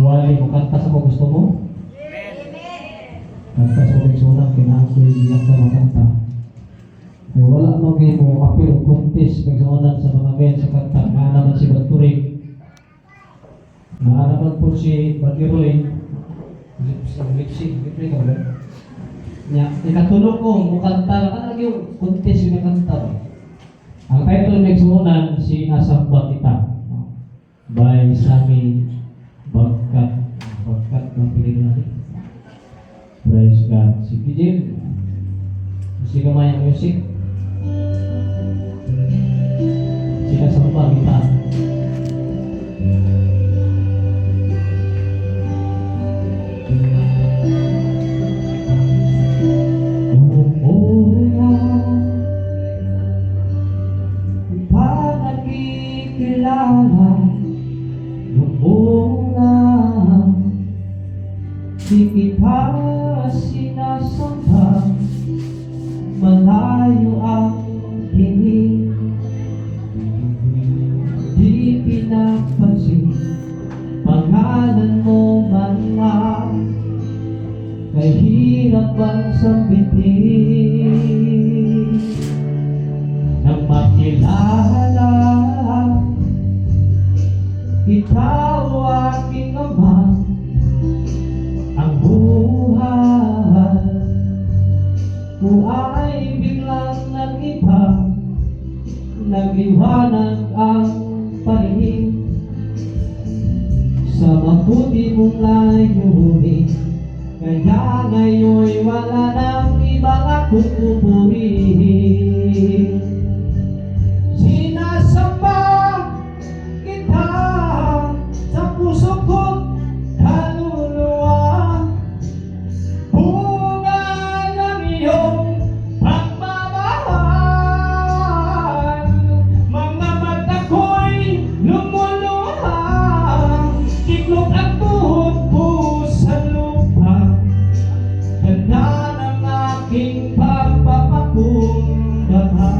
Wali mo kanta sa mga gusto mo? Kanta sa mga sunang kinakoy iyak na makanta. Ay wala mo kayo mo apil contest pagsuunan sa mga men sa kanta. Nga naman si Baturig. Nga naman po si Batiroy. Lipsy ka ba? Ikatulog ko, mukanta na ka yung contest yung kanta ba? Ang title nagsuunan si Nasamba Kita by Sammy Bagkat ng Pilipino natin. Praise God. Si Kijim, si kamay ang music. Si Nasamba Kita. Noong na di kita sinasamba, malayo ang tingin, di pinapansin pangalan mo man lang, kahirap ang sambitin nang makilala ikaw aking ama, ang buhay ko ay biglang nag-iba, nag-iwanag ang paningin sa mabuti mong layunin. Kaya ngayon'y wala nang ibang akong pupurihin. Sinasamba kita sa puso ko't kaluluwa, bunga ng iyong pagmamahal. Mga mata ko'y lumuluha, tiklop ang tuhod ko sa lupa. Ganda ng aking pagpapakumbaba.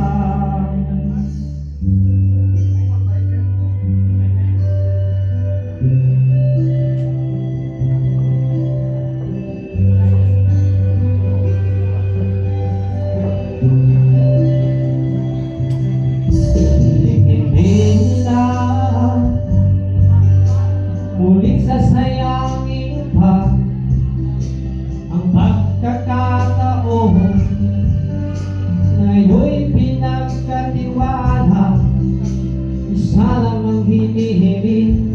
Muling sasayangin pa ang pagkakataon, ngayon'y pinagkatiwala, isa lang ang hinihiling,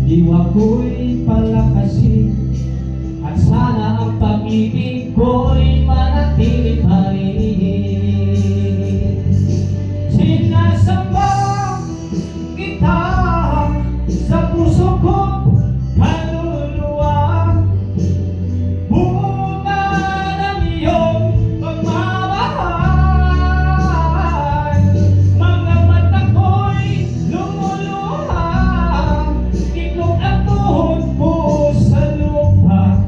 diwa ko'y palakasin, at sana ang pag-ibig ko'y manatili pa rin. Sinasamba kita sa puso ko't kaluluwa, bunga ng iyong pagmamahal. Mga mata ko'y lumuluha, tiklop ang tuhod ko sa lupa.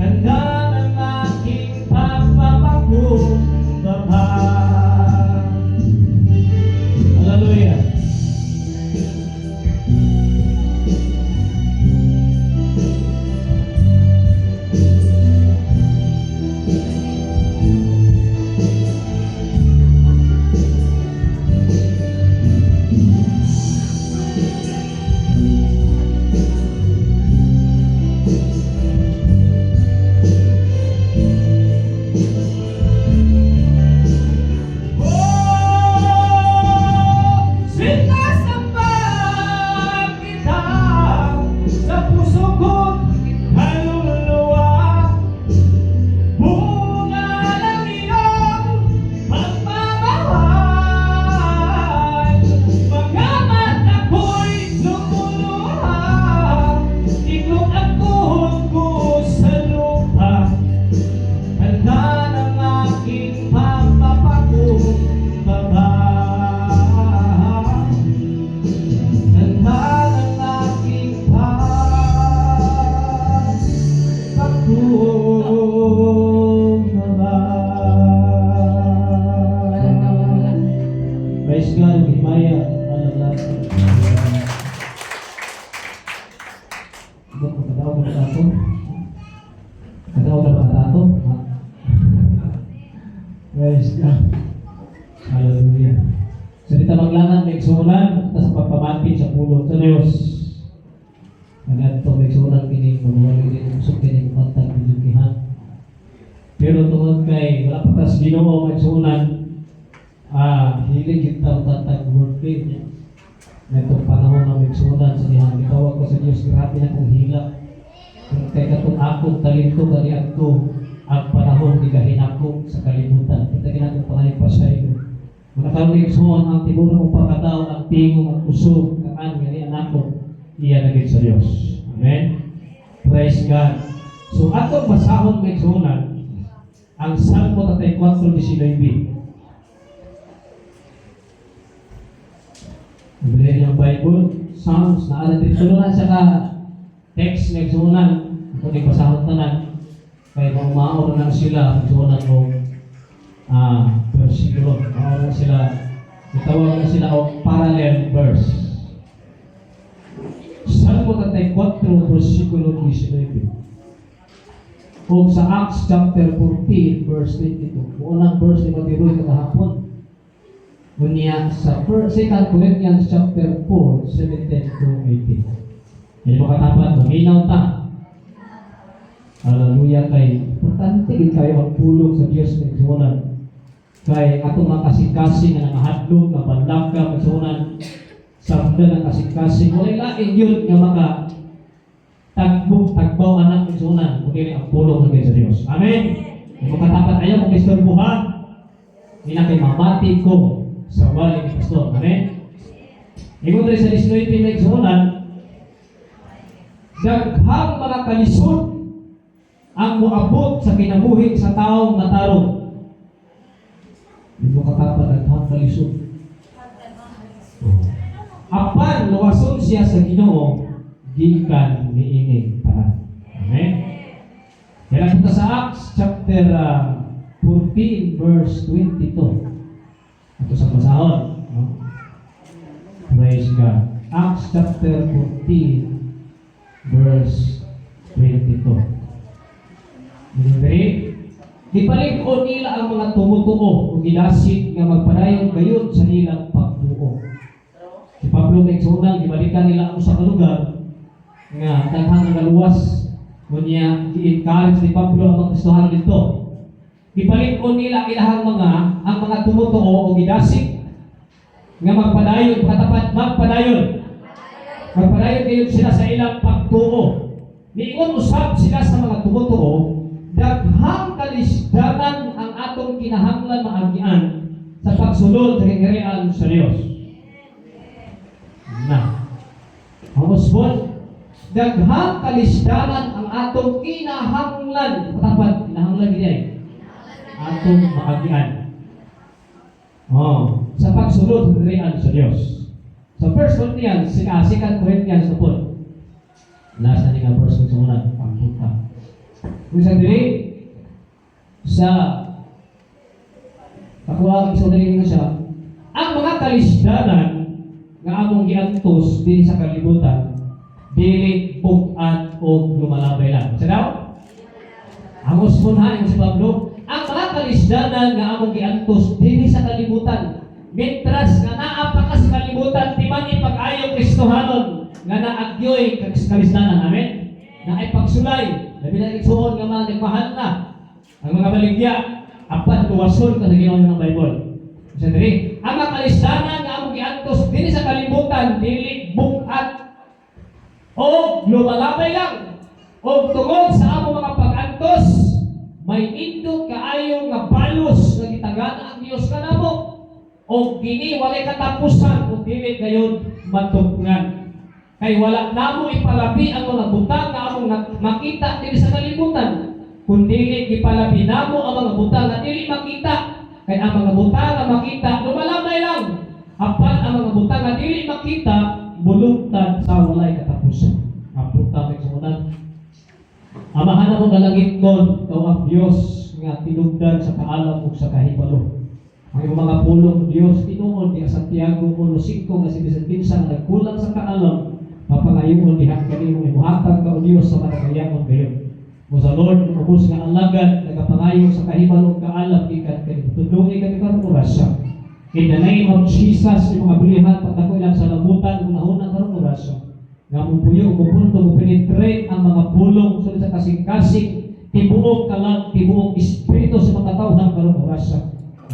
Ganda ng aking pagpapakumbaba. Praise God. Hallelujah. Sa dita maglangan may igsunan sa pagpamati sa pulong sa Dios. Agad to may igsunan kini magwali din usok kini patag bijukihan. Pero tungod kay wala pa tas Ginoo may igsunan, hilig kita tatag worldly niya. Netong panahon na may igsunan sa dihang gitawag ko sa Dios, grabe na kong hilak. Kung kay katong akong talento kani adto ang panahon gigahin ako sa kalibutan. Kita ginatong pangalit pa sa iyo. Manakaroon igsuon ang tiburo kong pagkatao, ang tingong, ang kusog, kaan, gani anak ko, iya naging sa Diyos. Amen? Praise God. So, atong basahon may igsuonan, ang Salmo 34:19. Bili niyo ang Bible, Psalms, na alam din tulunan sa ka text may igsuonan, kung di basahon tanan, kaya kung maoro na sila, igsuonan mo, versikulo. Maoro na sila, itawag na sila o parallel verse. Salmo 34:19. O sa Acts chapter 14 verse 22. Unang verse ni Matiroy kahapon. Unya sa 2 Corinthians chapter 4 17-18. Hindi mo katapat, maminaw ta. Hallelujah. Kay importante gid kayo ang pulong sa Dios ng igsuonan. Kay atong makasing-kasing nga nangahadlok nga banlaka igsuonan sa ng kasing-kasing wala lain yun nga maka tagbaw anak igsuonan kundi ang pulong ng sa Dios. Amen. Kung makatapat ayaw kung istorbohan, hindi na kay mamati ko sa wali ni pastor. Amen. Ingon rin sa 19 na igsuonan, daghang mga kalisod ang muabot sa kinabuhi sa taong natarong. Hindi mo katapat ang kalisod. Apan luwason siya sa Ginoo, gikan niining tanan. Amen. Kaya kita sa Acts chapter 14 verse 22. Ito sa basahon. Praise God. Acts chapter 14 verse 22. Ipalig-on nila ang mga tumutuo o gidasig nga magpadayon gayon sa ilang pagtuo. Si Pablo may igsuonan, ibalikan nila ang sa lugar nga daghang nagaluwas. Kunya i-encourage ni Pablo ang mga Kristohano dito. Ipalig-on nila ilahang ang mga tumutuo o gidasig nga magpadayon, katapat magpadayon. Magpadayon gayon sila sa ilang pagtuo. Niingon usab sila sa mga tumutuo, daghang kalisdanan ang atong kinahanglan maagian sa pagsulod sa kagirian sa Dios. Na. Hangosbon, daghang kalisdanan ang atong kinahanglan, katapat kinahanglan gid atong maagian. Sa pagsulod sa kagirian sa Dios. Sa 1 Corinthians, 2 Corinthians na po. Last na nga verse sa una, pagpunta. Kung sabi sa kakuha sa dali nga siya, ang mga kalisdanan nga among giantos din sa kalibutan, dili bugat o lumalabay lang. Sa daw? Amos punhain si Pablo, ang mga kalisdanan nga among giantos din sa kalibutan, mitras nga naa pa ka sa kalibutan, timan ipag-ayo Kristohanon nga naagyoy kalisdanan. Amen? Na ay pagsulay. Labi na igsuon nga mga nagmahal na ang mga baligya apat tuwason ka sa Ginoo ng Bible. Sa diri, ang mga kalisdanan nga among giantos dinhi sa kalibutan dili bukat o lumalabay lang. O tungod sa among mga pag-antos, may indot kaayo nga balos nga gitagana ang Dios kanamo. O kini walay katapusan kung dili gayon matugnan. Kay wala namo ipalabi ang mga butang nga among makita dili sa kalibutan, kundi ipalabi namo ang mga butang nga dili makita. Kay ang mga butang nga makita lumalabay lang. Apan ang mga butang nga dili makita bulungtad sa walay katapusan. Ang butang may sunan. Amahan na mo kalangit nun, ikaw ang Diyos nga tinugdan sa kaalam ug sa kahibalo. Ang mga pulong Diyos tinuod ni Santiago 1:5 nga si bisan kinsa nga nagkulang sa kaalam, mapangayon diha kani mo imuhatag ka o Dios sa matagayon gayon. O sa Lord, ubos nga alagad, nagapangayo sa kahibalo kaalam, ikat ka dito. Tudungi ka dito orasyon. In the name of Jesus, yung mga bulihan, pagdako ilang sa labutan, unahunang karong orasyon. Nga mupuyo, mupunto, mupenetrate ang mga pulong sa kasing-kasing, tibuok kalag, tibuok espiritu sa mga tao ng karong orasyon.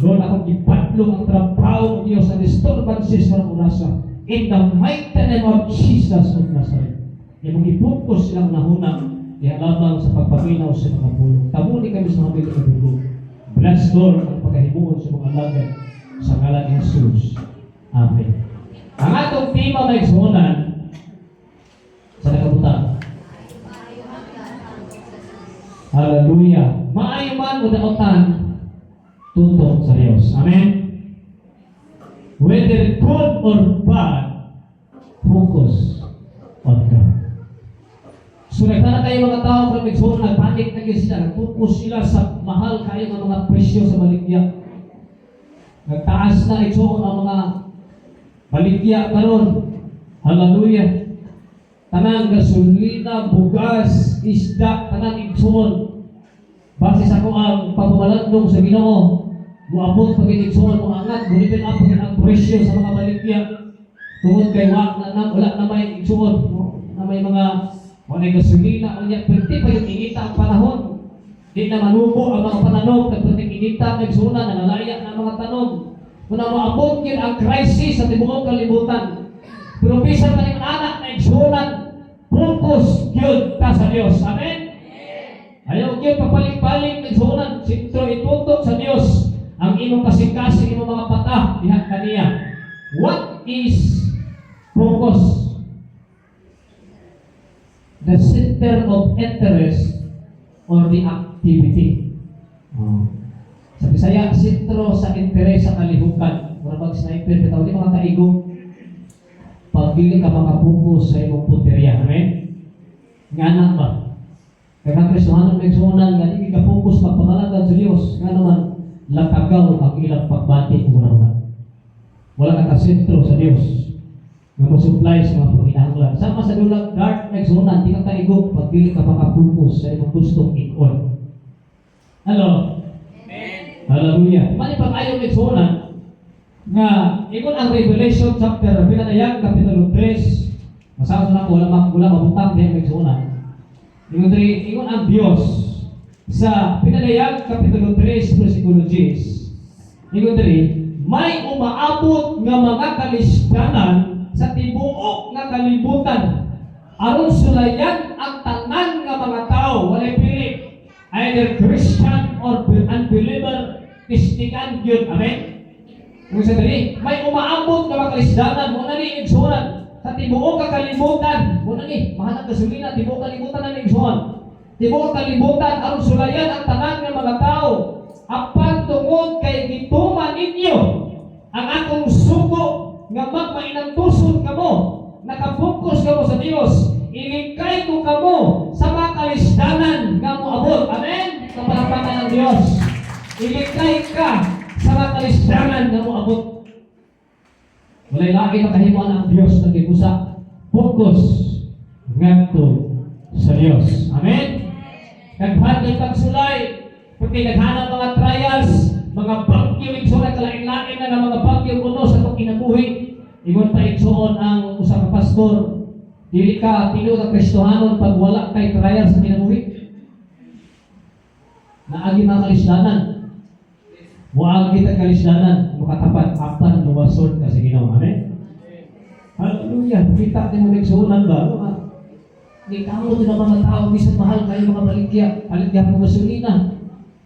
Lord, akong ipatlong ang trabaho ng Diyos sa disturbances karong orasyon. In the mighty name of Jesus of Nazareth. Yung ipokus silang nahunang ihalabang sa pagpaminaw sa mga pulong. Tabuni kami sa mga bilang na dugo. Bless Lord ang pagkahimuon sa mga lagay sa ngalan ni Jesus. Amen. Ang atong tema na igsunan sa nakabutan. Hallelujah. Maayo man o daotan tutok sa Diyos. Amen. Whether good or bad, focus on God. So nagtana kayo mga tao kung nagsuon, nagpanik na sila, nagpupus sila sa mahal kayo ng mga presyo sa baligya. Nagtaas na igsuon ang mga baligya karon. Hallelujah. Tanang gasolina, bugas, isda, tanang igsuon. Base sa kung ang pagmamalandong sa Ginoo, muabot pag igsuon mo angat, bulitin ang pagin ang presyo sa mga baligya. Tungod kay wala na may igsuon, na may mga wala gasolina, unya pwede pa yung inita ang panahon. Di na manubo ang mga pananog, nagpwedeng inita, nagsuna, nangalaya ng mga tanog. Kung na maabot yun ang crisis sa tibuong kalibutan. Pero bisan pa rin anak na igsunan, focus yun ka sa Diyos. Amen? Ayaw yun, papalik-balik, igsunan, sintro itutok sa Diyos. Ang imong kasing-kasing, imong mga patah, dihat kaniya. What is focus? The center of interest or the activity. Sa Bisaya, sentro sa interes sa kalihukan. Mura mag-sniper, bitaw di mga kaigo. Pagpili ka makapokus sa imong punteriya. Amen? Nga na ba? Kaya ang Kristohanon may sunan, nga di ka focus magpangalagan sa Diyos. Nga naman, lakagaw ang ilang pagbati kung una. Wala ka sentro sa Diyos. Nga supply sa mga panghinahanglan. Sama sa dulang dark nagsunan, di ka kaigo, pagpili ka makapupos sa imong gustong ikon. Hello? Amen. Hallelujah. Mali pag ayaw nagsunan, nga, ikon ang Revelation chapter, pinanayag, kapitulo 3, masakas na wala mabutang din nagsunan. Ikon ang Diyos, sa pinanayag, kapitulo 3, versikulo 10, ikon may umaabot nga mga kalisdanan sa tibuok nga kalibutan aron sulayan ang tanan nga mga tao walay pili, either Christian or unbeliever, tistigan yun. Amen? Kung sa dali, may umaabot nga mga kalisdanan mo na ni igsunan sa tibuok nga kalibutan mo na ni mahanap gasolina, tibuok kalibutan na ni igsunan, tibuok kalibutan aron sulayan ang tanan nga mga tao apan tungod kay gituman ninyo ang akong sugo nga magmainantuson kamo, nakapokus kamo sa Dios, ilikay ko kamo sa mga kalisdanan nga moabot. Amen? Sa palakpakan ng Diyos. Ilikay ka sa mga kalisdanan nga moabot. Walay lagi makahimuan ang Diyos na kibusa. Focus ngadto sa Diyos. Amen? Naghatid pagsulay, pagka naghanap mga trials, mga bagyo, igsuon kalain-lain na ng mga bagyo kuno sa itong kinabuhi. Igon pa igsuon ang usang pastor, dili ka tinuod ang Kristohanon pag wala kay trial sa kinabuhi. Naagi mga kalisdanan. Muagi kita kalisdanan, makatapat apan luwasod ka sa Ginoo. Amen? Hallelujah. Kita din mo igsuonan ba? Di kamo din ang mga tao, bisan mahal kayo mga baligya, baligya mo gasolina.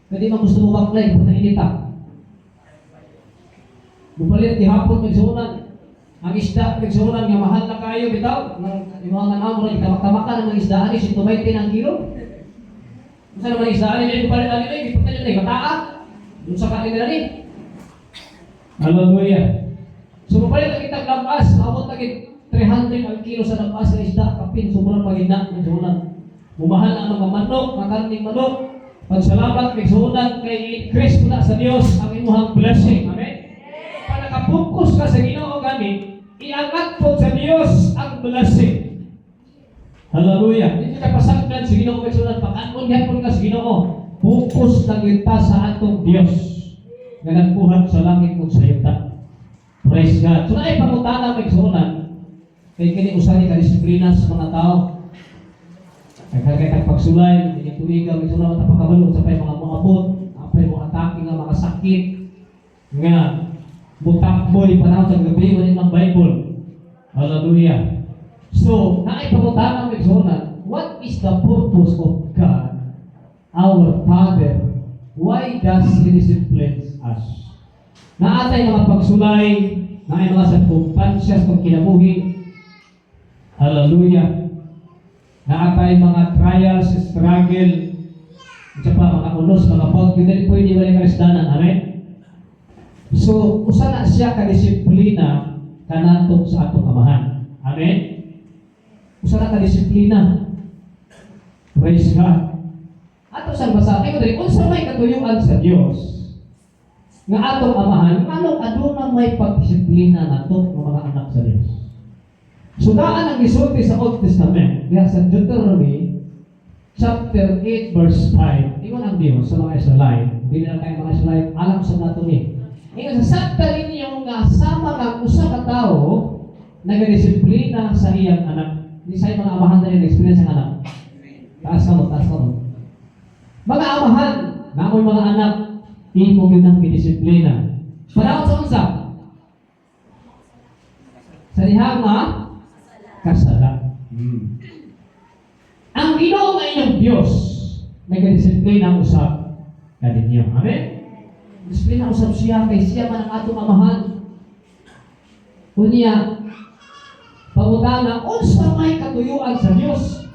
Kadi man gusto mo baklay, kung nainita. Bupalit, ihapon magsuunan. Ang isda, magsuunan, nga mahal na kayo, bitaw. Yung mga nanamura, itamak-tamakan ng isdaan, si tumaytin ang kilo. Kung saan naman isdaan, hindi bupalit ang nila, ipunta nila, mataa. Doon sa kanin nila rin. Hallelujah. So, bupalit ang itang lampas, maabot na 300 ang kilo sa lampas na isda, kapin, sobrang pagina, magsuunan. Bumahal ang mga manok, mga karning manok. Pagsalamat, magsuunan, kay increase mo na sa Diyos ang imuhang blessing. Amen? Pag nakapokus ka sa Ginoo gani, iangat po sa Diyos ang blessing. Hallelujah. Hindi ka pasagdan sa Ginoo kay sunan pag-anon gyapon ka sa Ginoo. Focus lang kita sa atong Dios nga nagbuhat sa langit ug sa yuta. Praise God. So naay pangutana may sunan kay kini usani ka disiplina sa mga tao. Kaya pagsulay, hindi tumigaw, may sunan ta pagkabalo sa pay mga moabot, apay mo atake nga mga sakit nga butakboy panahon sa gabi wala ng Bible. Hallelujah. So, naipagutana ng Exona, what is the purpose of God, our Father? Why does He discipline us? Naatay mga pagsulay, naay mga circumstances kung kinabuhi. Hallelujah. Naatay mga trials, struggle, at pa mga unos, mga bagyo, dahil pwede wala karisdanan. Amen? So, usa na siya kadisiplina kanatong sa atong amahan. Amen? Usa na ka-disiplina. Praise God. Ato sa basa, ay diri unsa may katuyuan sa Dios nga atong amahan, ano aduna may pagdisiplina nato ng mga anak sa Dios. So daan ang gisulti sa Old Testament, diha sa Deuteronomy chapter 8 verse 5. Ingon ang Dios sa mga Israelite, dili na kay mga Israelite alam sa nato ni. Ingon sa sabta ninyo nga sama kang usa ka tawo nagadisiplina sa iyang anak. Hindi sa'yo mga amahan na yung experience ng anak. Taas ka mo, taas ka mo. Mga amahan, na amoy mga anak, imo yun ang pidisiplina. Panahon sa unsa? Sa dihang kasala. Ang Ginoo nga inyong Diyos, nag-disiplina ang usap ka ninyo. Amen? Disiplina ang usap siya, kay siya man ang atong amahan. Kunya, pangutana, unsa may katuyuan sa Dios?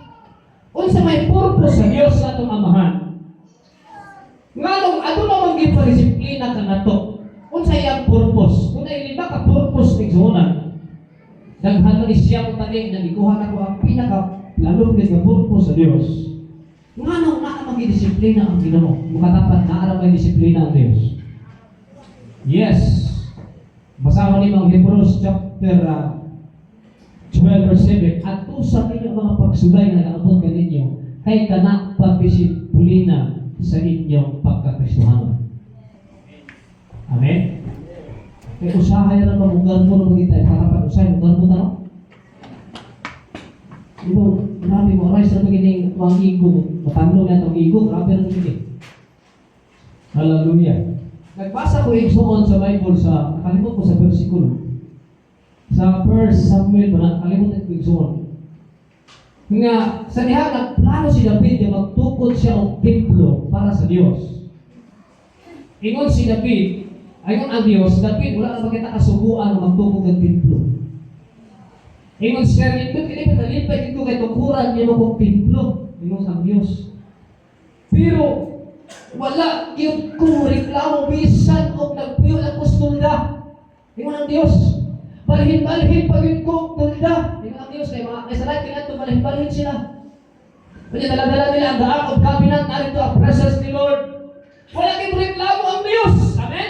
Unsa may purpose sa Dios sa atong amahan? Nganong aduna man gyud disiplina kanato? Unsa iyang purpose? Kung ay lima ka purpose ning sunan, daghan man siya mo tani nga gikuha nako ang pinaka lalong nga purpose sa Dios. Nganong naa man disiplina ang Ginoo? Mukatapat naa ra may disiplina ang Dios. Yes. Basahon ni mga Hebrews chapter 12 verse 7, at usap ninyo mga pagsulay na nakaabot ka ninyo, kay kana pagdisiplina sa inyong pagkakristohanon. Amen? Kaya usahay na mamugar mo na magintay, para pag-usahay, mugar mo na no? Ito, grabe mo, aray sa magining ang igo, matanlo na itong igo, grabe na magining. Hallelujah. Nagbasa ko yung suon sa Bible sa, nakalimot ko sa versikulo, sa 1 Samuel, nakalimutan ko yung suon. Nga, sa diha, nagplano si David na magtukod siya ang templo para sa Diyos. Ingon si David, ayon ang Diyos, David, wala na makita kasubuan na magtukod ng templo. Ingon siya, ito, kinipagalimpay ito kay tukuran niya magkong templo. Ingon ang Diyos. Pero, wala yung kung reklamo bisan o nagpuyo ng pustulda. Ingon ang Diyos. Balhin-balhin pagin ko tulda. Ingon ang Diyos kay mga kasalanan kinato balhin-balhin sila. Kanya dala-dala nila ang daang of cabinet narito ang presence ni Lord. Wala kayong reklamo ang Diyos. Amen?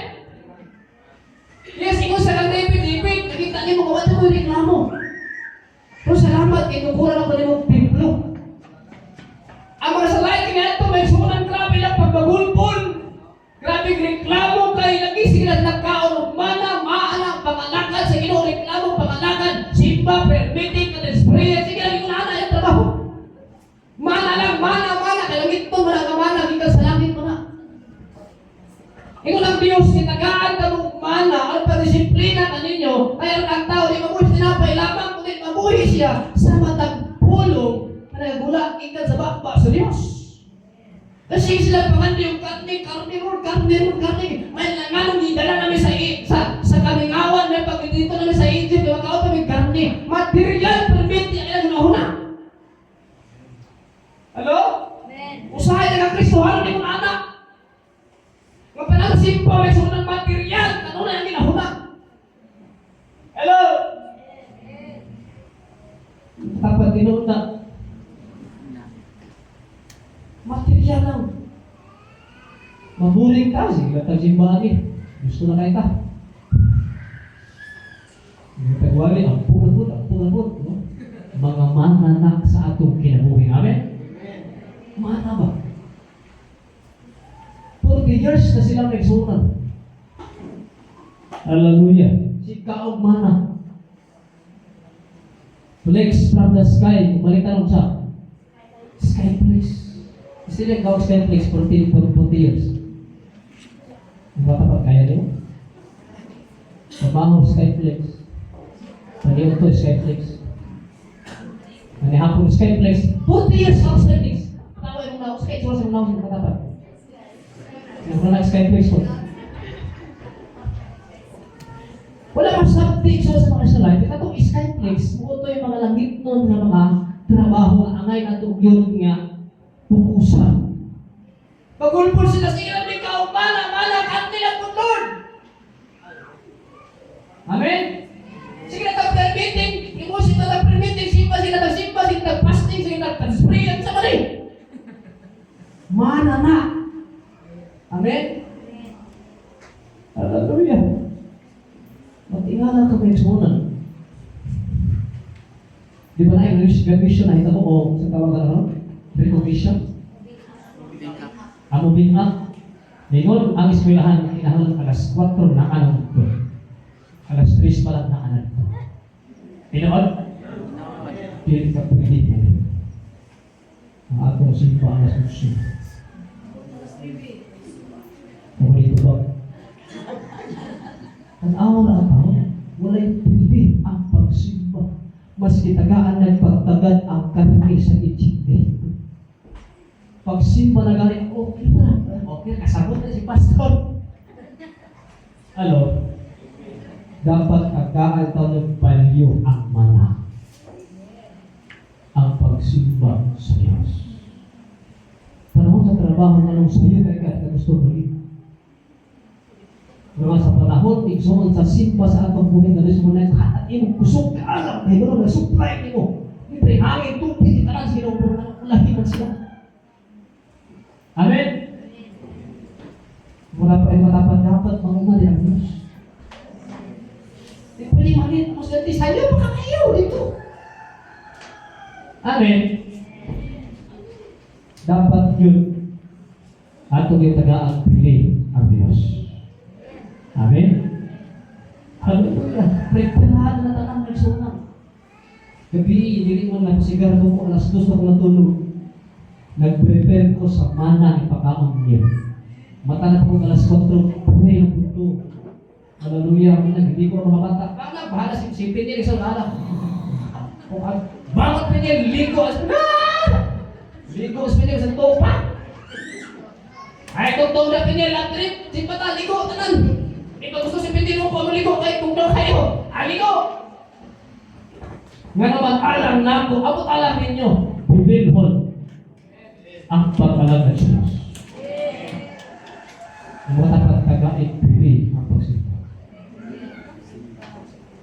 Yes, ingon sa kang David, nakita niyo mo kawat mo yung reklamo. Pero salamat, inukuran ako niyo mong templo. Ang mga salayan kinato may sunan grabe lang pagbagulpon. Grabe reklamo kay lagi sila nagkaon mana maana pangalakan sa Ginoo reklamo pangalakan simba permitting ka desperate sige lagi ko na yung trabaho. Mana lang mana kay langit to wala ka mana gikan sa langit mo na. Ingon ang Dios kitagaan ka mo mana ang pagdisiplina kaninyo kay ang tao di mabuhi tinapay lamang kundi mabuhi siya sa matag pulong na gula ikan sa bakba sa Dios. Kasi sila pangandi yung karne. May nanganong idala namin sa kamingawan, may pag dito namin sa Egypt, makakaot namin karne. Material, permit, yung ilang nahuna. Hello? Usahay na kang Kristohan, hindi mo na anak. Mapanang simple, may sunang material, kanuna yung ginahuna. Hello? Dapat tinuna. Material lang. Mabuling ka, sige lang tagsimbahan eh. Gusto na kayo ka. Yung tagwali, ang pulabot, no? mga mananak sa atong kinabuhi. Amen? Mana ba? 40 years na silang nagsunan. Hallelujah. Si kaog mana. Flakes from the sky. Kumalitan mo sa sky flakes. Sila kaog sky flakes for 40 years. Bata pa kaya niyo? Pabango sky flakes. Paniyo to sky flakes. Hapon sky flakes. 40 years of sky flakes. Tawa yung mga sky flakes. Yung mga katapat. Yung mga sky flakes po. Wala mas something sa mga sa life. Katong sky flakes. Muto yung mga langit nun nga mga trabaho. Angay na yun nga pukusan. Pagulpul sila sa ilang ikaw, mana, kantilang po, Lord. Amen? Sige na tag-permitting, imo sila tag-permitting, simba, sila tag-fasting, sila tag-sprayan sa mali. Mana na. Amen? Hallelujah. Matingala ka may eksunan. Di ba na yung recognition na ito mo o sa tawagan ano? Recognition? Amo binat. Ningon ang eskwelahan kinahanglan alas 4 na anong ito. Alas 3 pa lang na anong ito. Tinood? Pili ka pili po. Ang atong simpa alas 8. Paborito ba? Tanaw na ang tao, wala'y pili ang pagsimba. Mas kitagaan nagpagtagad ang karne sa Egypt. Pagsimba na galing, okay na. Okay, kasabot na si Pastor. Hello? Dapat kagaan tayo ng value ang mana. Ang pagsimba sa Diyos. Panahon sa trabaho na nung sa'yo, kaya ka gusto balik. Pero sa panahon, tigsoon sa simba sa atong buhay na Diyos mo na yung katat imong kusog ka alam. Kaya gano'n, nag-supply mo. Libre, hangin, tubig, itaran sila, ulahi man sila. Amen? Wala pa yung matapat-dapat, mga ang Diyos. Di pwede malit mo sa sa'yo, baka kayo dito. Amen? Dapat yun. Ato yung tagaan pili ang Diyos. Amen? Hallelujah. Preparahan na tanang nagsunang. Gabi, hindi mo nagsigar ko alas 2 na natulog. Nag-prepare ko sa mana ipakaon niya. Mata na po alas 4, pray ang punto. Hallelujah. Hindi ko makakanta. Baka bahala sipin niya isang alam. Bangot pa niya, ligo. Ligo sa niya sa topa. Ay, kung tawag niya, latrip, simpata, ligo, tanan. Ito gusto sipin mo po, ligo kayo, kung daw kayo. Ligo! Nga naman, alam na po, abot alam ninyo, bibilhon ang pagkalag ng Diyos. Ang mga tagat-tagait, pili ang pagsimba.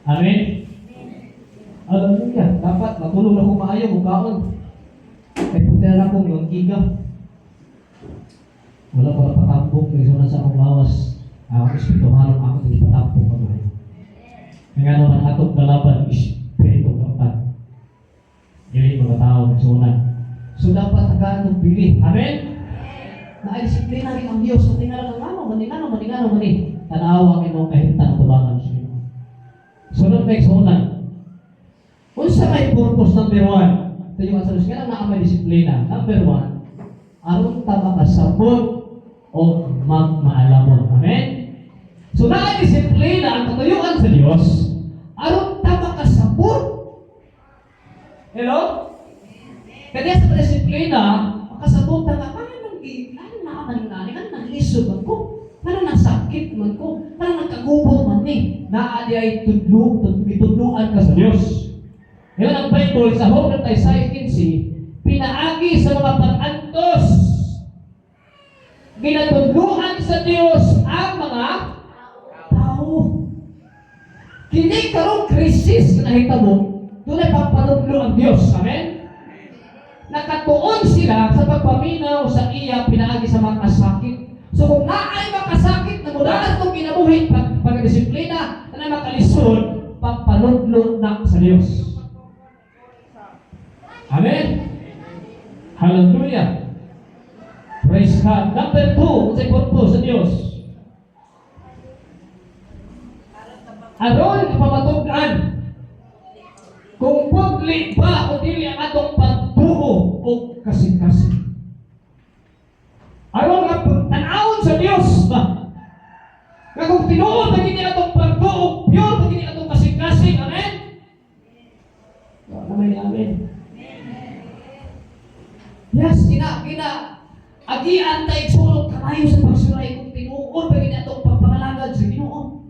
Amen? Hallelujah. Dapat matulog na kung maayo, mukhaon. Ay punta na akong yung giga. Wala pala patambok, may sunan sa akong lawas. Ako espirituhan ako hindi patambok pa ngayon. Kaya naman atong kalaban, espiritu kapan. Hindi mga tao, may sunan. So dapat tagaan ng bili. Amen? Na-disiplina rin ang Diyos. Kung tingnan lang maningano, mani. Tanawa kayo kahintan tubangan sa inyo. Sunod next hunan. Kung sa may purpose number 1, tayo ang salusya lang na may disiplina. Number 1, aron ta makasabot o magmaalamon. Amen? So na-disiplina ang katuyuan sa Diyos, aron ta makasabot. Hello? Kaya sa disiplina, makasabot ta ka, lisod man ko, parang nasakit man ko, parang nagkagubol man ni, naadi ay itudluan ka sa Diyos. Ngayon ang Bible sa Homer Isaiah 15, pinaagi sa mga pag-antos, ginatudluan sa Diyos ang mga tao. Kini karong krisis na hitabo, doon ay papanudlo ang Diyos. Amen? Nakatuon sila sa pagpaminaw sa iya, pinaagi sa mga kasakit. So kung naay makasakit na mudaan itong kinabuhi, pagdisiplina na makalisod, pagpanudlo na sa Diyos. Amen? Hallelujah. Praise God. Number 2, sa purpose sa Diyos. Aron kapamatugan kung pagli ba o dili ang atong pagtuo o kasing-kasing. Aron nga tanawon sa Dios ba? Nga kung tinuod na gini atong pagtuo, pure na gini atong kasing-kasing. Amen? Amen. Yes, agian tayo sulog kamayo sa pagsuray kung tinuod pa gini atong pagpangalagad sa Ginoo.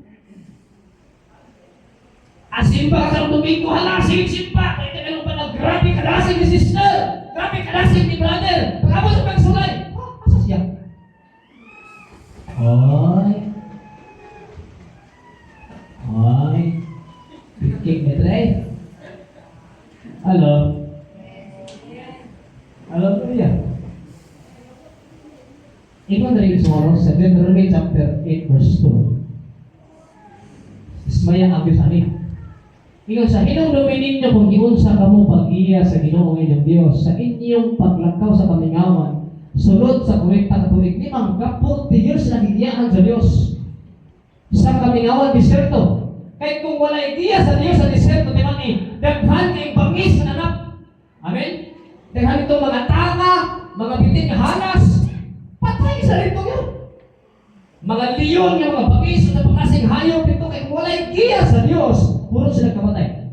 Asimba ka sa Domingo, halasig simpa. Kaya ka pa na, grabe kalasig ni sister. Grabe kalasig ni brother. Pagkamo sa pagsulay. Asa siya? Ay. Pikik na tre. Hello. Hallelujah. Ikaw na rin tomorrow sa Deuteronomy chapter 8 verse 2. Ismaya abis ani. Ikaw sa hinumdumin ninyo kung giunsa kamo pag-iya sa Ginoo inyong Dios sa inyong paglakaw sa kamingawan sulod sa kurekta katuig ni mang 40 years na gigiyahan sa Dios sa kamingawan diserto. Kahit kung wala ideya sa Dios sa diserto di man daghan kay bangis na nanap. Amen. Daghan ito mga tanga, mga bitin nga halas. Patay sa rito yun. Mga leon nga mga bangis sa pagkasing hayop dito kay kung wala ideya sa Dios puro sila kamatay.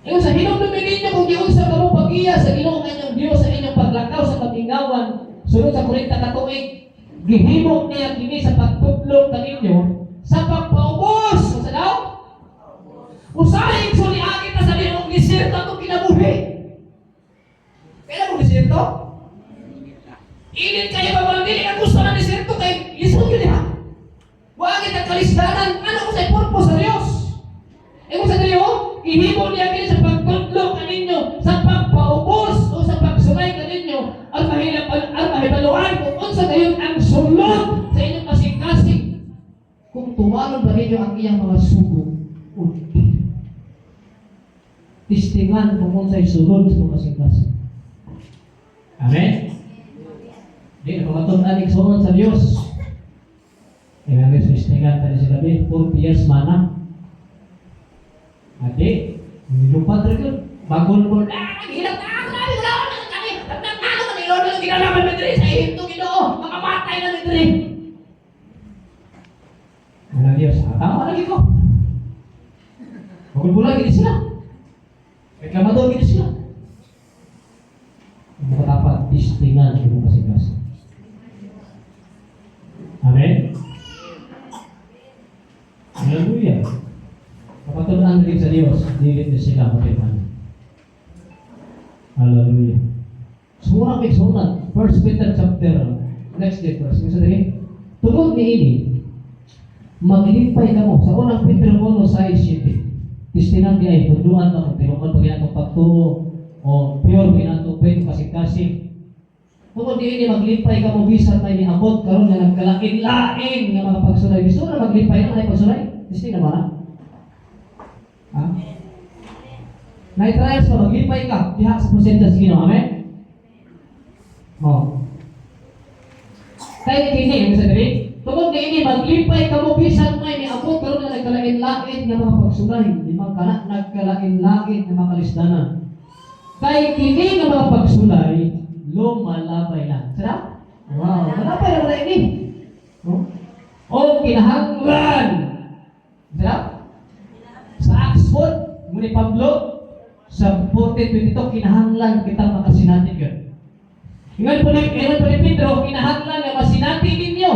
Yung sa hinumdumin ninyo kung giunsa kamo pag-iya sa Ginoo inyong Dios sa inyong paglakaw sa kamingawan sulod sa 40 ka tuig gihimo niya kini sa pagtudlok kaninyo sa pagpaubos. Sa daw? Usahay suli agit na sa liong desierto atong kinabuhi. Kailan mo desierto? Init kayo ba mga dili ang gusto ng desierto kay lisod yun ha? Wagit ang kalisdanan, ano ko sa purpose sa Diyos? E kung sa Diyos, ihimo niya kini sa pagtudlok kaninyo, sa pagpaubos o sa pagsulay kaninyo, ang mahibaluan kung unsa gayon ang sulod sa inyong kasing-kasing. Kung tumalon ba ninyo ang iyang mga sugo, tistingan kung unsay sulod sa kasing-kasing. Amen? Di na pagkatunan igsoon sa Diyos. Kaya nga sistingan tayo sa gabi, 40 years mana. Adi, lumpat rin yun. Bagon mo, naghilap na ako, nabi ko lang, nagnagnano ka nilolo, ginalaman na diri sa ihinto Ginoo, makamatay na diri. Ano Diyos, tama lagi ko. Bagul-bulan gini sila. Reklamador gini sila. Bukan dapat tistingan ibu kasih-kasih. Amin. Haleluya. Kapatunan rin sa Diyos, dilit na sila matiman. Haleluya. Surang iksunan, 1 Peter chapter, next day verse, nga sabi, tungod ni ini, maglipay ka mo, sa unang Peter 1:6, tistingan di ay, punduan ka mo, tinukon pag ginatong pagtuo, o pure ginatong pwede kasing-kasing. Tungod di ini, maglipay ka mo, bisan may niabot, karon nga nagkalain-lain nga mga pagsulay. Gusto na maglipay na, ay pagsulay? Tistingan naman, ha? Na-trials pa, maglipay ka, diha sa prosenta sa Ginoo, amen? O. Kaya kini, ang sabi, tungod ini, maglipay ka mo, bisan may niabot, karon nga nagkalain-lain nga mga pagsulay. Di ba ka nagkalain-lain nga mga kalisdanan. Kaya kini nga mga pagsulay, lumalabay lang. Sarap? Wow, malabay lang na ini. O kinahanglan. Sarap? Sa Oxford, muli Pablo, sa 14:22, kinahanglan kita makasinatin ka. Ingat po ni Pedro, kinahanglan nga masinatin ninyo.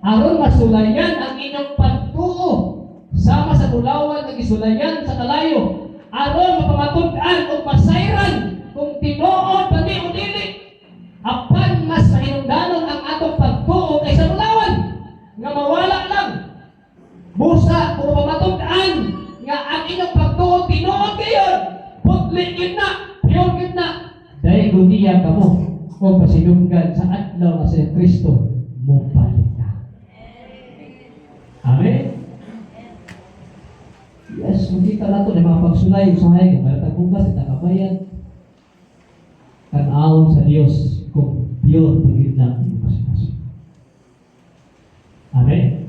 Aron masulayan ang inyong pagtuo. Sama sa tulawan ng isulayan sa kalayo. Aron mapamatud-an o masayran kung tinuod pa di o dili. Apan mas mahinungdanon ang atong pagtuo kaysa tulawan. Nga mawala lang. Busa kung mapamatud-an nga ang inyong pagtuo tinuod kayon. Putli yun na, pure yun na. Dahil guniya ka mo o pasinunggan sa adlaw na sa Kristo mo palit na. Amen? Yes, makita na ito na mga pagsulay, usahay, kung kaya tagbugas, itakabayan. Tanawon sa Diyos kung pure pagid na kasi. Amen?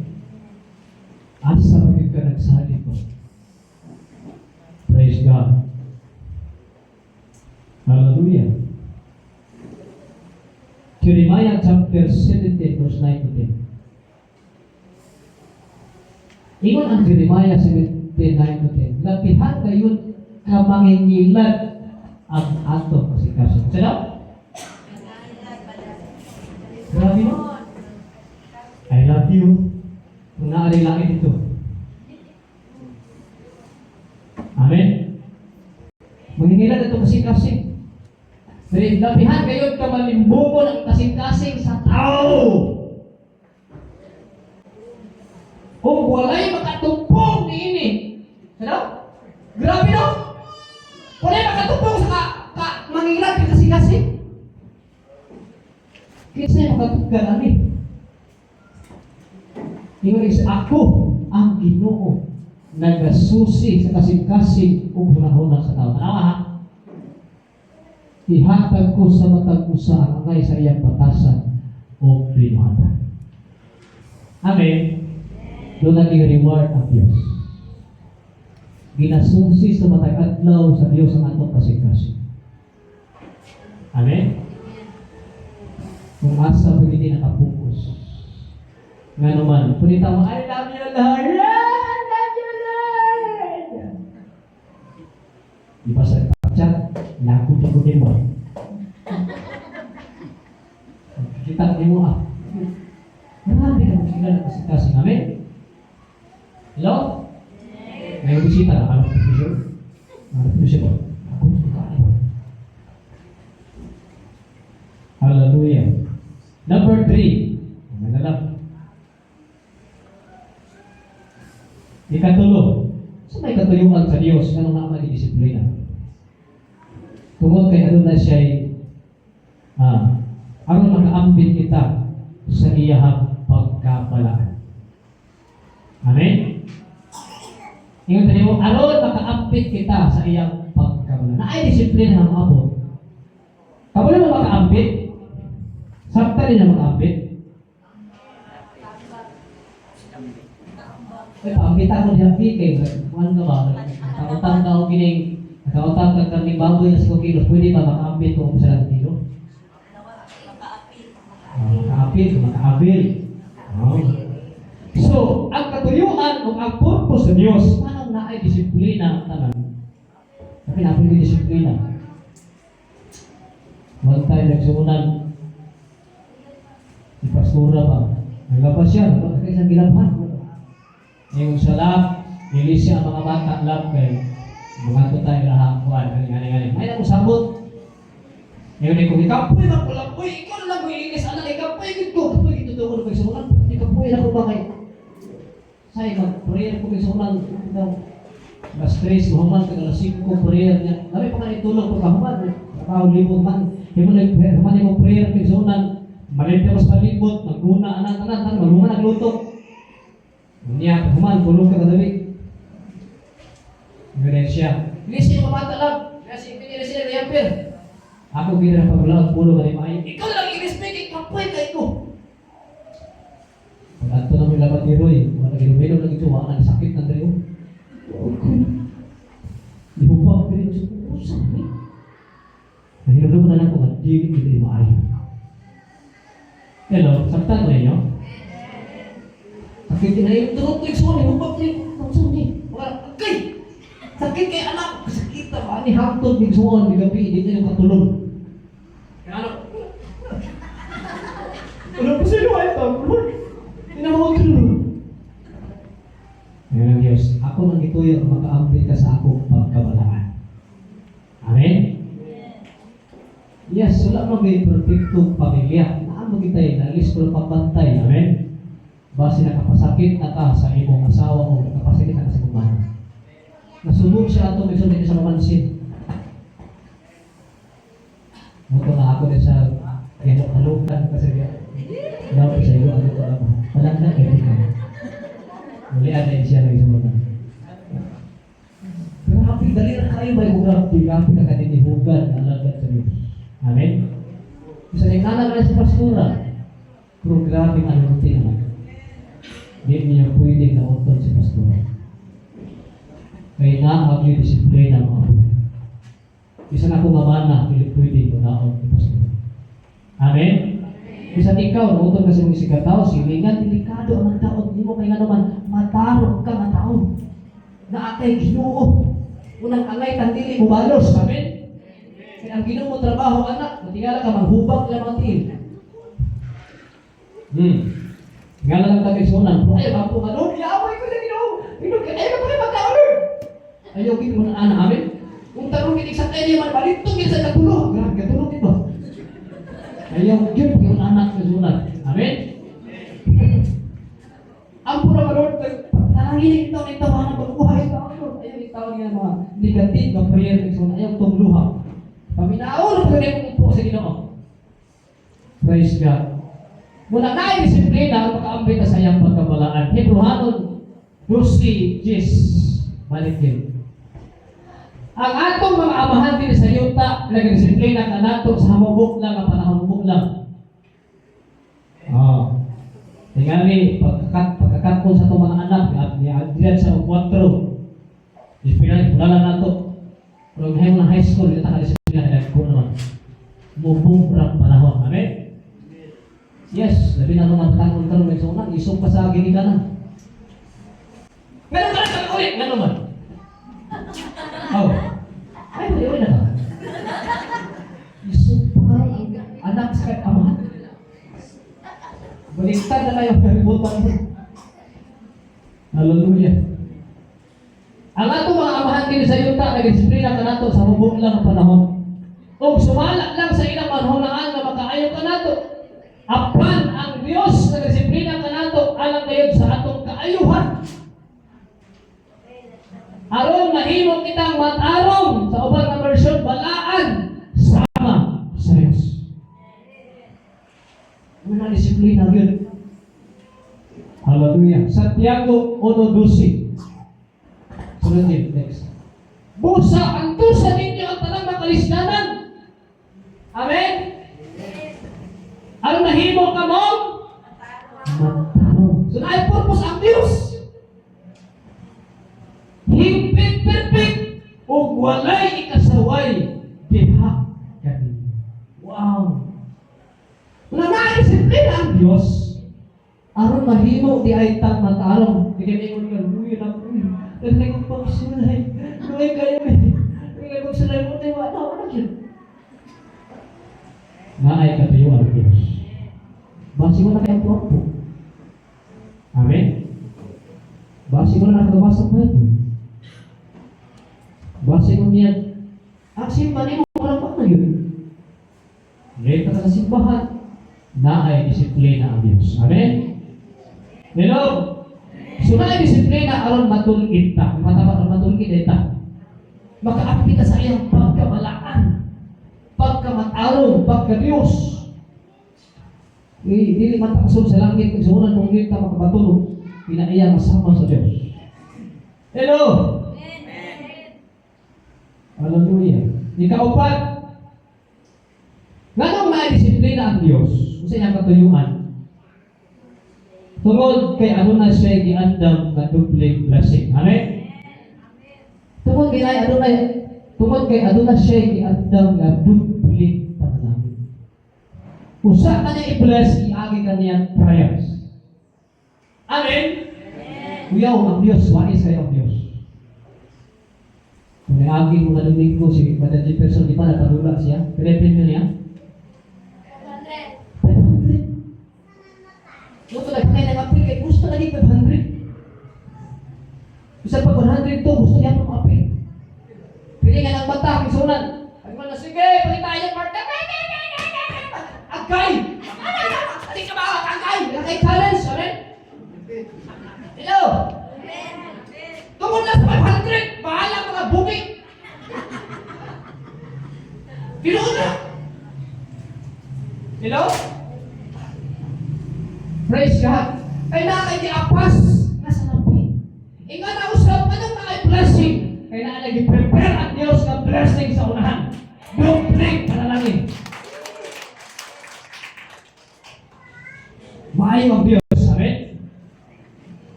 Asa pagid ka nagsali ko. Praise God. Hallelujah. Jeremiah chapter 17 verse 9 to 10. Ingon ang Jeremiah 17, 9 to 10. Lapihan kayo kamangingilan ang ato kasikaso. Sada? Grabe mo. I love you. Kung naari langit ito. Amen? Mangingilan ito kasing-kasing. Pero lapihan kayo kamalimbungon ang kasing-kasing sa tao. Kung walay makatumpong ni ini. Ano? Grabe no? Walay makatumpong sa mangingilan ka kasing-kasing. Kasi makatuggan namin. Ingon ako ang Ginoo nagasusi sa kasing-kasing ug hunahuna sa tao. Tanawa ha? Ihatag ko sa matag usa ang angay sa iyang batasan o binuhatan. Amen. Doon naging reward ang Diyos. Ginasusi sa matag adlaw sa Diyos ang atong kasing-kasing. Amen. Kung asa pwede din nakapokus. Nga naman, punita mo, I love you, Lord. I love you, Lord. Di ba sa pagchat, nakuti-kuti mo. Kita ko mo marami ka magkila na kasing-kasing. Amen? Hello? May bisita na ka ng profesyon? Profesyon po. Ako gusto ka. Hallelujah. Number 3. Manalap. Ikatulo. So may katuyuan sa Diyos kanong naman di disiplina. Tungod kay ano na siya aron makaambit kita sa iyahang pagkabalaan. Amen? Ingon tayo, aron makaambit kita sa iyang pagkabalaan. Na ay disiplina ang abot. Kabalo mo makaambit? Sakta rin na makaambit? Pagkita ko niya kay ano ka ba? Nakakutang ka o kining nakakutang ka karning baboy na 5 kilos, pwede ba makaambit ko sa 1 kilo? Makaapil. So, ang katuyuan o ang purpose sa Diyos, paano na ay disiplina ang tanan? Tapi napin ko disiplina. One time nagsuunan, si pastora pa, naglabas siya, nagpapakay isang gilabahan. Yung sa lab, nilis siya ang mga bata lab kay mga tutay lahakuan, gani-gani. May na ko sabot. Ngayon ko ikapoy na ko lang, uy, ikaw na lang mo iinis, anak, ikapoy gito, kapoy gito daw ko na pagsuunan, ikapoy na ko ba kay say mag-prayer ko pagsuunan, *3, human, *5, prayer niya. Dami pa nga itulog pagkahuman, nakahulibot man, human yung prayer pagsuunan, malimpiwas palibot, magguna, anak, maluman nagluto. Niya, human, tulog ka kadabi. Ganyan siya. Listen mo mata lang. Kasi pinili sila na yampir. Ako gira na pagulaot, pulo ka rin maayon. Ikaw lang i-respect, kapoy ka ito. Pag ato namin labat ni Roy, wala ginumilom lang ito, wala nang sakit ng tayo. Di mo pa, pero gusto ko, sakit. Nahirap mo na lang kung hindi hindi maayon. Hello, saktan mo ninyo? Sakit na yung turot ko yung suni, hubag niyo, ang suni. Okay! Sakit kay anak, sakit na ni haptod, big suon, big gabi, hindi na yung katulog. Kaya ano? Wala pa sa'yo, ay Lord. Hindi na makatulog. Ngayon ang Diyos, ako nang ituyo ang makaambit ka sa akong pagkabalaan. Amen? Yes, wala maging perfectong pamilya. Naan mo kita nalis ko ng pagbantay. Amen? Base nakapasakit na ka sa imong asawa o nakapasakit na ka sa kumana. Nasubog siya ito, may sunod sa mamansin. Muto na ako din sa halukan kasi dapat sa iyo, ano ito lang. Walang na, kaya ka. Muli din siya lagi sa mga. Amen? Isa rin anak na sa pastora. Pero grabe ang rutin naman. Hindi niya pwedeng nautod si pastora. Kaya naagli disiplina ang mga buhay. Isa na akong mamana, pwede ko naon ni pastora. Amen? Bisa ikaw, nautod kasi mong isikataw, silingan, delikado ang taon. Hindi mo kaya naman, matarong ka nga taon. Na atay Ginoo. Unang angay tandili mo balos. Amen? Kaya ang Ginoo mo trabaho, anak, matingala ka, manghubang lamang tiin. Tingala lang kami sunan. Ayaw ka po, Lord, yaaway ko na Ginoo. Ayaw ka po na magkaon. Ayaw kita mo na anak. Amen? Kung tarong kinig sa tayo naman, balitong kita sa katulog. Grabe, katulog ito. Ayaw yun yung anak sa sunan. Amen? Ang pura ka, Lord, nananginig ito ng tawanan pag-uhay ka, Lord. Ayaw itawag nga mga negative na prayer ng sunan. Ayaw itong luha. Paminaon ang pagkakas po sa Ginoo. Praise God. Muna na ay disiplina, makaambit na sa iyang pagkabalaan. Hebrehanon 12:10. Balik din. Ang atong mga amahan din sa yuta, nagdisiplina ka nato sa hamubok lang, ang panahumubok lang. Tingali, pagkakatpon sa itong mga anak, diyan sa 4. Disiplina, pulalan nato. Pero ngayon ng high school, dito nakadisiplina, nagko naman. Mubong rang panahon. Amen? Yes, labi na mga patangol ka nung nagsunan, isong pa sa gini ka na. Meron ka lang ka ulit, gano'n man. Ay, mali na ka. Isong pa ka, anak sa kahit amahan. Baliktad na kayo, kalimutan mo. Hallelujah. Ang atong mga amahan din sa yuta, nag-disiplina ka nato sa hubog lang ang panahon. O sumala lang sa ilang panahonaan na makaayaw ka nato. Apan ang Diyos na disiplina ka nato alang kayo sa atong kaayuhan. Aron mahimo kitang matarong sa ubang na bersyon balaan sama sa Diyos. Muna disiplina yun. Hallelujah. Santiago 1:12. Sunod din, next. Busa ang tusa ninyo ang talang makalisdanan. Amen? Ano nahimo ka mo? Matarong. So na purpose ang Diyos. Higpit perfect o walay ikasaway diha kanina. Wow. Wala na disiplina ang Diyos. Aron mahimo di ay tang matarong. Di kayo ingon ka, uy, kasi kung pagsulay, uy kayo kayo pagsulay mo tayo, ano yun? Naay katayuan ang Diyos. Basi mo na kayong propo. Amen? Basi mo na nakabasa pa ito. Basi mo niyan. Simpan mo walang pa na yun. Ngayon ka sa simbahan, naay disiplina ang Diyos. Amen? Hello? So naay disiplina aron matulgit ta. Matapos matulgit ita. Makaapit ka sa iyang pagkabalaan. Pagkamatarong, pagka-Diyos. Dili man takasod sa langit, kung sunan kung hindi ka makapatulog, pinaiya masama sa Diyos. Hello? Hallelujah. Ikaupat, nganong na-disiplina ang Diyos sa iyang katuyuan? Tungod kay ano na siya giandam na dupling blessing. Amen? Tungod kay ano na siya giandam na dupling panalangin. Usa ka niya i-bless, iagi ka niya prayers. Amen? Uyaw ang Diyos, wais kayo ang Diyos. Kung iagi mo na domingo si Brother Jefferson, di ba napadula siya? Pinipin nyo niya? 500. Gusto na kaya nag-apil kay gusto na di 500. Bisa pa 100 to, gusto niya mag-apil. Pili nga ng bata, kisunan. Pag mo na, sige, pagkita yung Marta. Agay! Hindi ka ba? Agay! Agay challenge, amen? Hello? Tungkol na sa 500, bahala mga buki. Pinuon na. Hello? Praise God. Kaya na kayo di-apas, nasa napi. Inga na usap, anong na ay blessing? Kaya na nag-prepare ang Diyos ng blessing sa unahan. Dupling panalangin.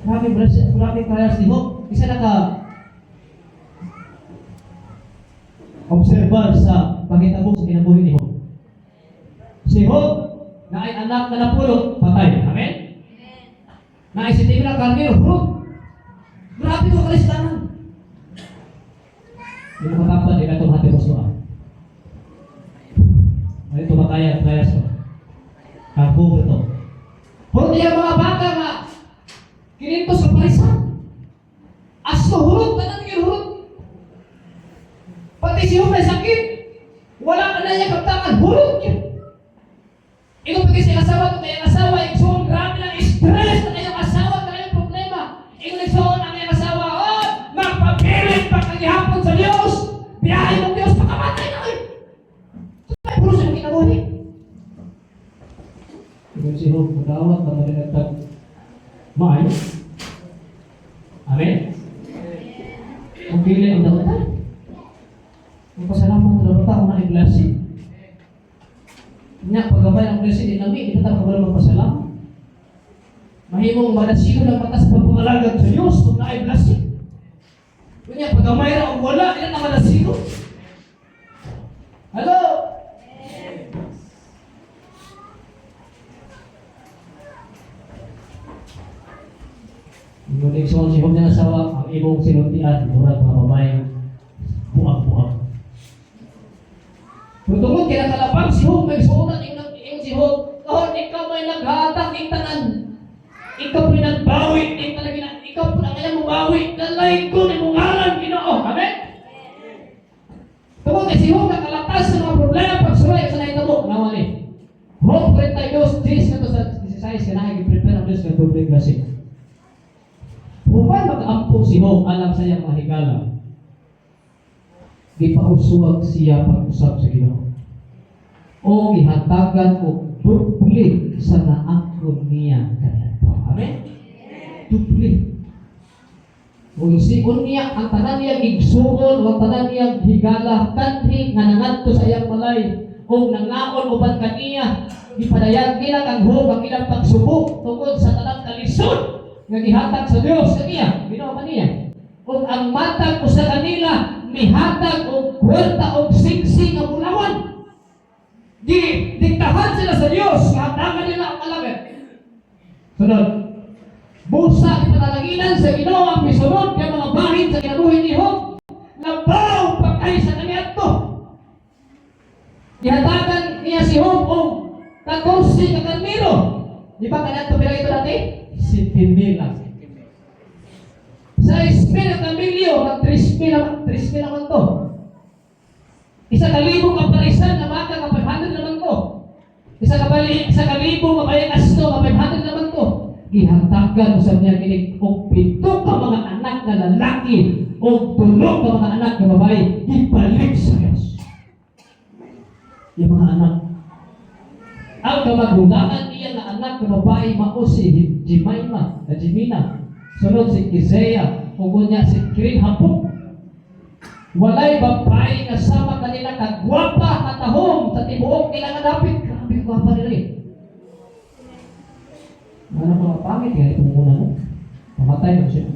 Grabe prayers ni Hope. Isa na ka observer sa pangitabo sa kinabuhi ni Hope. Si Hope na ay anak na napulot, patay. Amen? Na ay si Timina Carmelo, Hope. Grabe ko kalistanan. Hindi mo matapad, hindi ka itong hati mo suha. Ay, ito makaya, prayers ko. Kapo ito. Hope niya mga bata nga, kinintos sa parisan. Asko, hurot, tanan naging hurot. Pati si Hope may sakit. Wala ka na niya kaptangan, hurot niya. Ito pag isang asawa, ito kayang asawa, iksoon, grabe lang, stress na kayang asawa, kayang problema. Ito iksoon ang kayang asawa, oh, magpapilit pa kagihapon sa Diyos. Biyahe ng Diyos, pakamatay na kayo. Ito ay puro sa mga kinabuhi. Ito si Hope, magawat na malinagtag. Maayo. Amen? Ang pili ang dapat. Ang pasalamat na dapat ako na i-blessing. Nya pagabay ang blessing din namin, ito tayo kabalo magpasalamat. Mahimong manasiyo ng patas pagpangalagan sa Diyos kung na i-blessing. Nya pagamay ra o wala, ilan ang manasiyo. Hello? Ngunit so si Hope niya nasawa, ang imong sinuntian, murag mga babae, buang-buang. Tungkol kaya kalapang si Hope, may suunan yung si Hope, kahon ikaw may naghatag ng tanan, ikaw po nagbawi, ikaw po na kaya mubawi, nalay ko ni mong alam, Ginoo. Amen? Tungkol kaya si Hope nakalatas sa mga problema, pagsuray sa naitabo, nawa ni. Hope 32, 10 na to sa 16, kaya prepare ang Diyos ng public blessing. Upang mag-ampo si Hope, alam sa iyang mahigala. Gipausuwag siya pag-usap sa Ginoo. O gihatagan o dupli sa naakon niya kaniadto. Amen? Dupli. O isigon niya, ang tanan niya igsuon, o ang tanan niya higala, kanhi nga nangadto sa iyang balay, o nangaon uban kaniya, ipadayag nila kang Hope ang ilang pagsubok tungkol sa tanang kalisod nga gihatag sa Dios kaniya, Ginoo kaniya. Ug ang matag ko sa kanila mihatag og kwarta og siksi nga bulawan. Di diktahan sila sa Dios, hatagan nila ang alagad. Sunod. Busa ipanalaginan sa Ginoo ang misunod kay mga bahin sa kinabuhi ni Hope. Labaw patay sa kaniadto. Gihatagan niya si Hope og 14 ka kanmiro. Di ba kaniadto pila ito dati? 7,000 lang. Sa Espiritu Camilio, 3,000 naman to. 1,000 kaparisan na maka ka 500 naman to. 1,000 kabayang asto ka 500 naman to. Gihatagan sa niya kinig og 7 ka mga anak na lalaki og 3 ka mga anak na babae ibalik sa Diyos. Yung mga anak ang kamaghulaan niya na anak na babae mao si Jemina. Sunod si Isaiah, ug niya si Kirin Hapuk. Walay babae nga sama kanila kagwapa katahom sa tibuok nila nga dapit. Grabe gwapa nila. Ano mga pangit nga itong muna mo? Pamatay mo siya.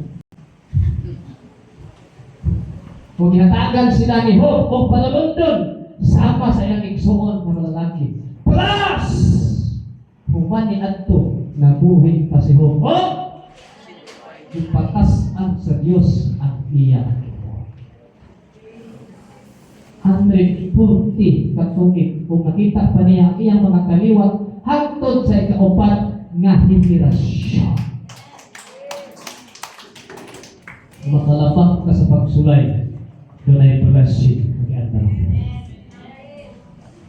Kung ihatagan sila ni Hope o panalundon, sama sa iyang igsuon ng lalaki. Plus! Human ni Adto, nabuhay pa si Hope. O! Ipatasan sa Diyos ang iya. 140 katungit kung nakita pa niya ang iyang mga kaliwat hangtod sa ikaupat nga henerasyon. Makalapang ka sa pagsulay, doon ay blessing mag-ianda.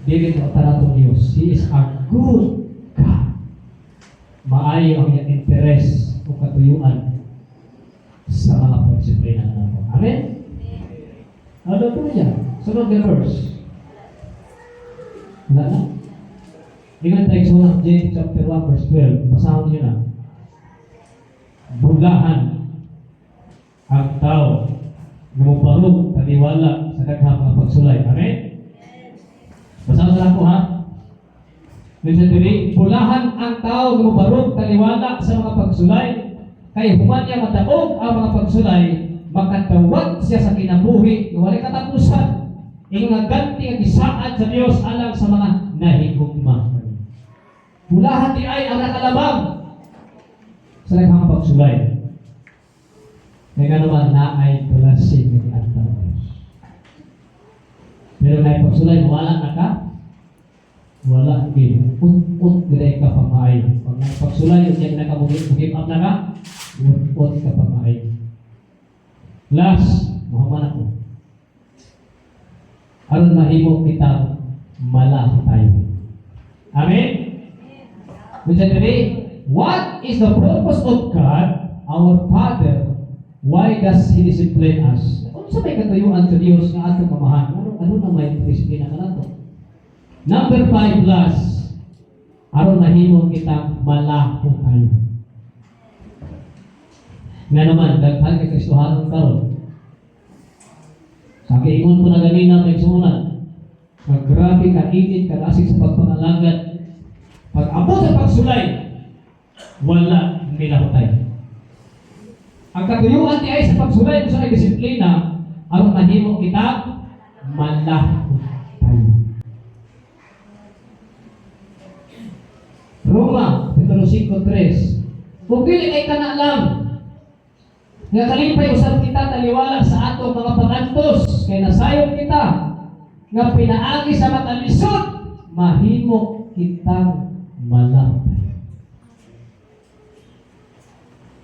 Dili mo taratong Diyos. He is a good God. Maayo ang iyang interes o katuyuan sa mga pagsiplina na natin. Amen? Ano po niya? Sunod na verse. Wala na? Ingat tayo sa James chapter 1 verse 12. Basahan niyo na. Bulahan ang tao na magparog taniwala sa daghang mga pagsulay. Amen? Basahan na ako ha? Listen to me. Bulahan ang tao na magparog taniwala sa mga pagsulay Kay human niya mataog ang mga pagsulay, makatawag siya sa kinabuhi, walay katapusan. Ingon nga ganti nga gisaad sa Dios alang sa mga nahigugma. Bulahan di ay ang nakalabang sa mga pagsulay. Kaya nga naman na ay tulasig ng antaw. Pero na pagsulay, wala na ka? Wala din. Ut-ut gilay ka pamaay. Pag pagsulay, yung yan na ka mugip up na ka, ut-ut ka pamaay. Last, mahaman ako. Aron mahimo kita malakay. Amen? What is the purpose of God, our Father? Why does He discipline us? Kung sa may katuyuan sa Diyos na atong mamahan, ano na may disiplina ka na to? Number 5 plus, aron mahimo kita malakay. Nga naman, daghan kay Kristohanon karon. Sa kiingon ko na ganina may sunan, maggrabe ka init ka asig sa pagpangalagad. Pag abot sa pagsulay, wala nilahutay. Ang katuyuan ti ay sa pagsulay kung sa disiplina, aron mahimo kita malahutay. Roma, Pedro 5:3. Kung dili kay kana lang, nga kalipay usab kita taliwala sa atong mga pagantos, kay nasayon kita nga pinaagi sa matalisod, mahimo kitang malahutay.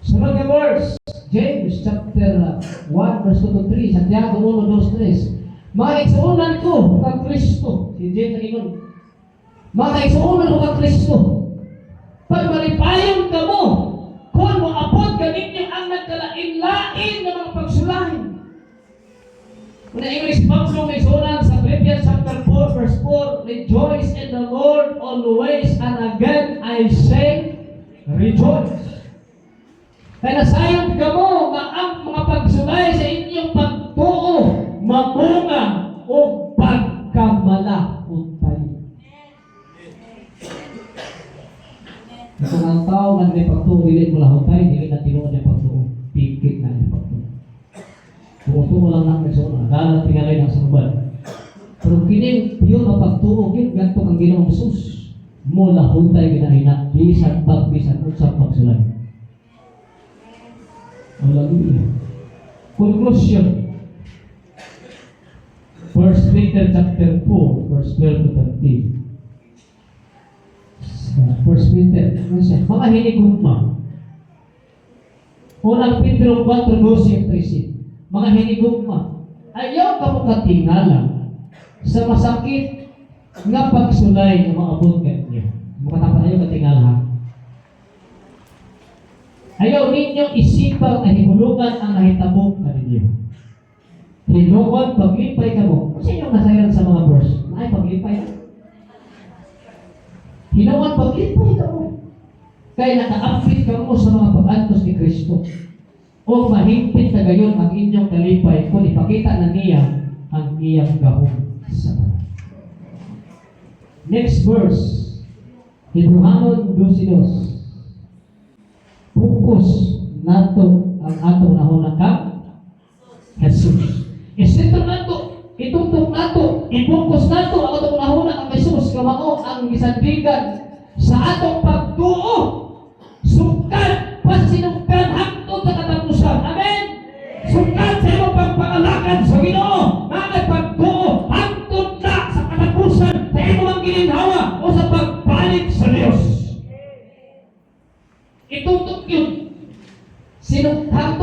Sunod nga verse, James chapter 1 verse 2 to 3, Santiago 1, 2, 3. Mga igsuunan ko kag Kristo, si James nagingon. Mga igsuunan ko kag Kristo. Pag malipayon ka mo, kung moabot ka ninyo ang nagkalain-lain ng mga pagsulahin. Kung na-ingon si Pablo may sunan sa Philippians chapter 4 verse 4, rejoice in the Lord always, and again I say, rejoice. Kaya nasayang ka mo nga ang mga pagsulay sa inyong pagtuo, mamunga o pagkamalahutay. Kung ang tao nga may pagtuo, dili mo lahutay, dili na tinuod yung pagtuo. Pikit na yung pagtuo. Tuo-tuo lang na may dalat tingalay ng sunubad. Pero kining yun ang pagtuo, ganito kang Ginoong Hesus. Mo lahutay ginahina, bisan usap pagsulay. Hallelujah. Conclusion. 1 Peter chapter 4, verse 12 to 13. 1 Peter, mga hinigugma. Unang Pedro 4, 12, 13. Mga hinigugma. Ayaw ka mo katingala sa masakit nga pagsulay ng mga abot kanyo. Mukatapan ayaw katingala ha. Ayaw ninyong isipang na hibulugan ang nahitabo ka ninyo. Hinuon, paglipay ka mo. Kasi yung nasayaran sa mga verse, ay paglipay ka. Hinuon, paglipay ka mo. Kaya nakaapit ka mo sa mga pag-antos ni Kristo. O mahimpit na gayon ang inyong kalipay kung ipakita na niya ang iyang gahong sa kanan. Next verse, Hebrehanon 12:2. Focus nato ang atong nahunang ka Jesus. Isentro nato, itutok nato, i-focus nato ang atong nahunang ang Jesus, kamao ang gisandigan sa atong pagtuo. Sukad pasinungkan hangtod sa katapusan. Amen. Sukad sa imong pagpangalakad sa Ginoo, nga pagtuo hangtod na sa katapusan sa imong gininhawa o sa pagbalik sa Dios. Itutok yun. Sinukhan